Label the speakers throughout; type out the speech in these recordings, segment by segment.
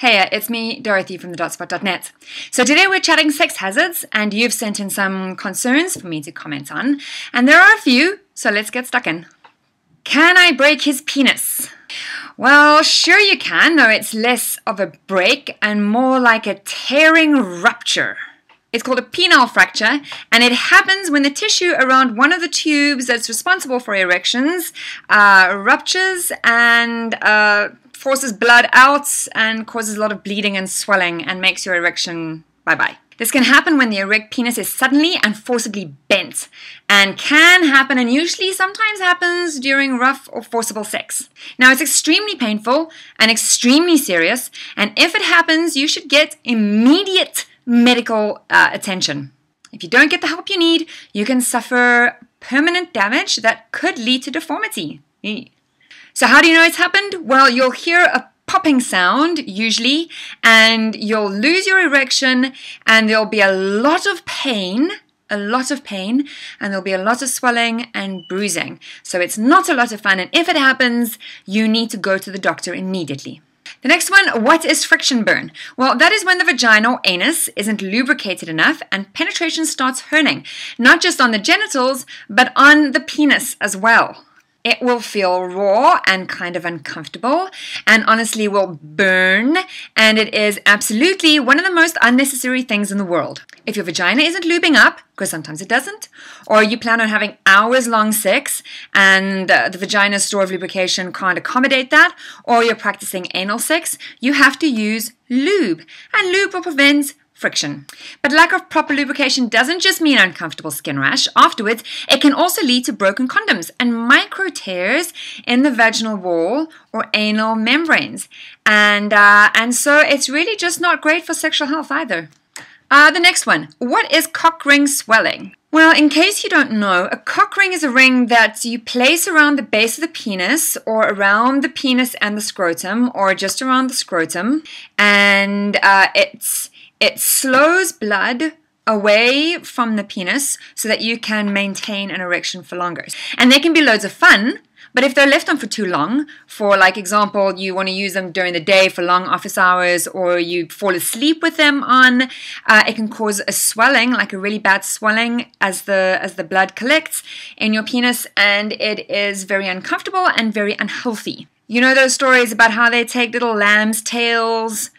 Speaker 1: Hey, it's me, Dorothy from thedotspot.net. So today we're chatting sex hazards, and you've sent in some concerns for me to comment on, and there are a few, so let's get stuck in. Can I break his penis? Well, sure you can, though it's less of a break and more like a tearing rupture. It's called a penile fracture, and it happens when the tissue around one of the tubes that's responsible for erections ruptures and forces blood out and causes a lot of bleeding and swelling and makes your erection bye-bye. This can happen when the erect penis is suddenly and forcibly bent, and can happen and usually sometimes happens during rough or forcible sex. Now, it's extremely painful and extremely serious, and if it happens, you should get immediate medical attention. If you don't get the help you need, you can suffer permanent damage that could lead to deformity. So how do you know it's happened? Well, you'll hear a popping sound, usually, and you'll lose your erection, and there'll be a lot of pain, and there'll be a lot of swelling and bruising. So it's not a lot of fun, and if it happens, you need to go to the doctor immediately. The next one, what is friction burn? Well, that is when the vagina or anus isn't lubricated enough and penetration starts hurting, not just on the genitals, but on the penis as well. It will feel raw and kind of uncomfortable and honestly will burn, and it is absolutely one of the most unnecessary things in the world. If your vagina isn't lubing up, because sometimes it doesn't, or you plan on having hours-long sex and the vagina's store of lubrication can't accommodate that, or you're practicing anal sex, you have to use lube, and lube will prevent friction. But lack of proper lubrication doesn't just mean uncomfortable skin rash. Afterwards, it can also lead to broken condoms and micro tears in the vaginal wall or anal membranes. And so it's really just not great for sexual health either. The next one, what is cock ring swelling? Well, in case you don't know, a cock ring is a ring that you place around the base of the penis or around the penis and the scrotum or just around the scrotum, and it slows blood away from the penis so that you can maintain an erection for longer. And they can be loads of fun, but if they're left on for too long, for like example, you want to use them during the day for long office hours, or you fall asleep with them on, it can cause a swelling, like a really bad swelling as the blood collects in your penis, and it is very uncomfortable and very unhealthy. You know those stories about how they take little lamb's tails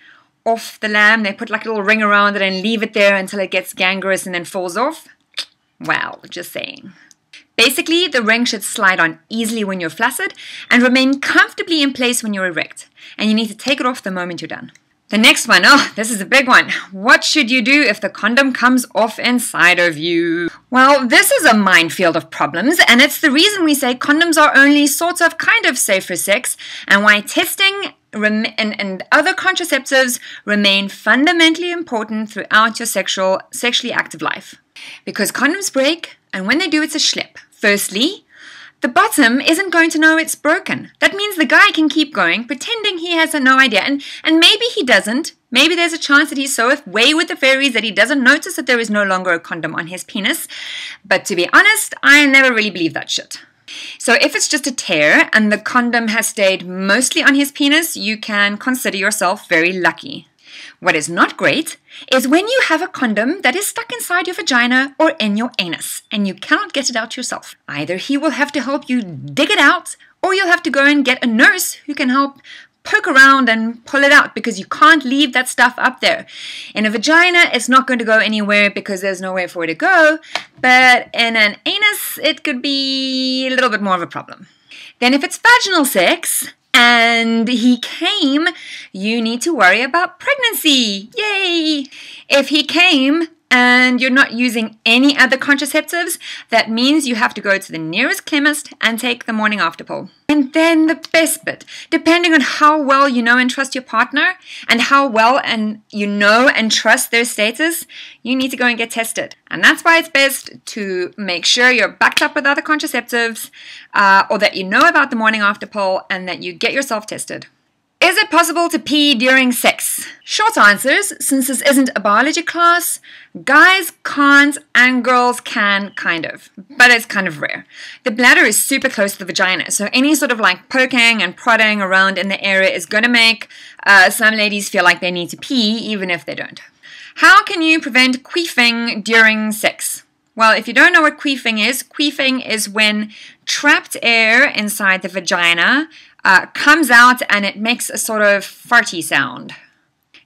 Speaker 1: off the lamb, they put like a little ring around it and leave it there until it gets gangrenous and then falls off? Well, just saying. Basically, the ring should slide on easily when you're flaccid and remain comfortably in place when you're erect. And you need to take it off the moment you're done. The next one, oh, this is a big one. What should you do if the condom comes off inside of you? Well, this is a minefield of problems, and it's the reason we say condoms are only sort of kind of safe for sex, and why testing and other contraceptives remain fundamentally important throughout your sexually active life. Because condoms break, and when they do, it's a schlep. Firstly, the bottom isn't going to know it's broken. That means the guy can keep going, pretending he has no idea. And maybe he doesn't. Maybe there's a chance that he's so away with the fairies that he doesn't notice that there is no longer a condom on his penis. But to be honest, I never really believe that shit. So if it's just a tear and the condom has stayed mostly on his penis, you can consider yourself very lucky. What is not great is when you have a condom that is stuck inside your vagina or in your anus and you cannot get it out yourself. Either he will have to help you dig it out, or you'll have to go and get a nurse who can help poke around and pull it out, because you can't leave that stuff up there. In a vagina, it's not going to go anywhere because there's nowhere for it to go, but in an anus, it could be a little bit more of a problem. Then if it's vaginal sex and he came, you need to worry about pregnancy. Yay! If he came and you're not using any other contraceptives, that means you have to go to the nearest chemist and take the morning after pill. And then the best bit, depending on how well you know and trust your partner, and how well and you know and trust their status, you need to go and get tested. And that's why it's best to make sure you're backed up with other contraceptives, or that you know about the morning after pill, and that you get yourself tested. Is it possible to pee during sex? Short answers, since this isn't a biology class, guys can't and girls can, kind of. But it's kind of rare. The bladder is super close to the vagina, so any sort of like poking and prodding around in the area is going to make some ladies feel like they need to pee, even if they don't. How can you prevent queefing during sex? Well, if you don't know what queefing is when trapped air inside the vagina comes out and it makes a sort of farty sound.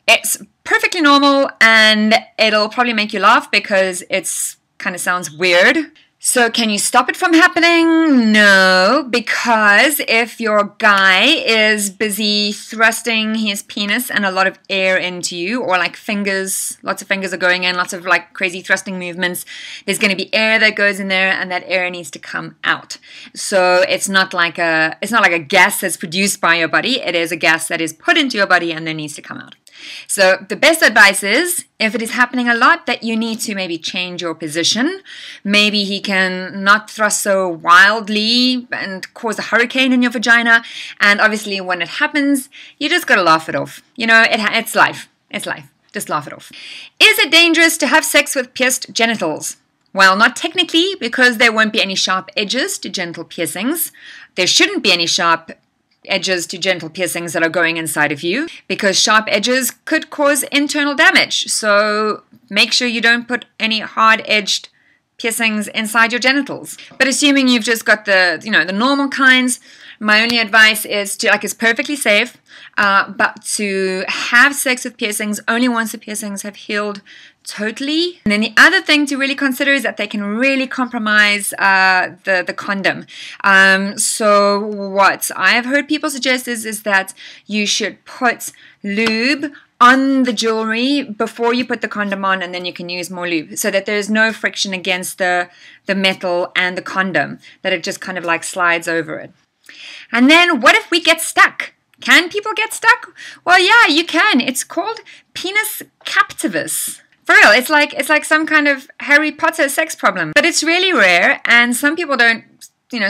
Speaker 1: It's perfectly normal and it'll probably make you laugh because it's kind of sounds weird. So can you stop it from happening? No, because if your guy is busy thrusting his penis and a lot of air into you, or like fingers, lots of fingers are going in, lots of like crazy thrusting movements, there's going to be air that goes in there and that air needs to come out. So it's not like a gas that's produced by your body. It is a gas that is put into your body and then needs to come out. So the best advice is, if it is happening a lot, that you need to maybe change your position. Maybe he can not thrust so wildly and cause a hurricane in your vagina. And obviously when it happens, you just gotta laugh it off. You know, it's life. It's life. Just laugh it off. Is it dangerous to have sex with pierced genitals? Well, not technically, because there won't be any sharp edges to genital piercings. There shouldn't be any sharp edges to genital piercings that are going inside of you, because sharp edges could cause internal damage. So make sure you don't put any hard-edged piercings inside your genitals. But assuming you've just got the normal kinds, my only advice is to, it's perfectly safe, but to have sex with piercings only once the piercings have healed totally. And then the other thing to really consider is that they can really compromise the condom. So what I've heard people suggest is that you should put lube on the jewelry before you put the condom on, and then you can use more lube so that there's no friction against the metal and the condom, that it just kind of like slides over it. And then what if we get stuck? Can people get stuck? Well, yeah, you can. It's called penis captivus. For real, it's like some kind of Harry Potter sex problem. But it's really rare, and some people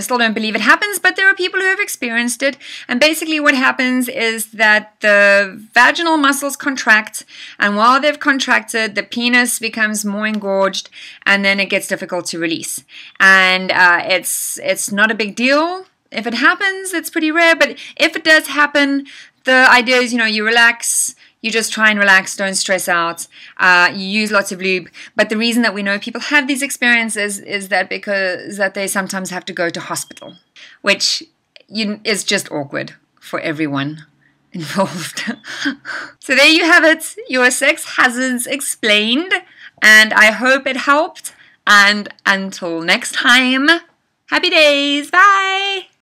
Speaker 1: still don't believe it happens, but there are people who have experienced it. And basically what happens is that the vaginal muscles contract, and while they've contracted, the penis becomes more engorged, and then it gets difficult to release. And it's not a big deal. If it happens, it's pretty rare, but if it does happen, the idea is, you relax. You just try and relax, don't stress out. You use lots of lube. But the reason that we know people have these experiences is that because they sometimes have to go to hospital, which is just awkward for everyone involved. So there you have it, your sex hazards explained, and I hope it helped. And until next time, happy days, bye!